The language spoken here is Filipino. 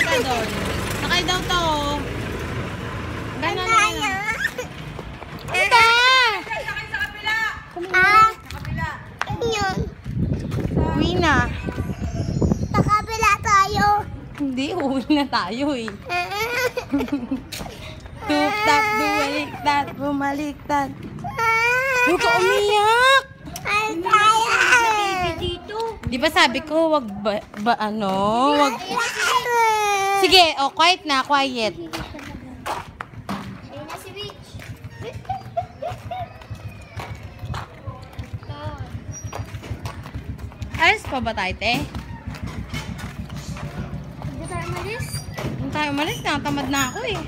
ka doon. Sakay daw to. Gano'n na. Ito! Sakay sa kabila. Ah. Sa kabila. Yun. Uwi na. Sa kabila tayo. Hindi, uwi na tayo eh. Tutak, bumaliktad, bumaliktad. Huwag ka umiyak! Ay, tayo. Di ba sabi ko, wag wag... Sige, oh, quiet na, quiet. Ayun na si Rich. Ayos pa ba tayo, te? Hindi tayo umalis? Hindi tayo umalis na, tamad na ako eh.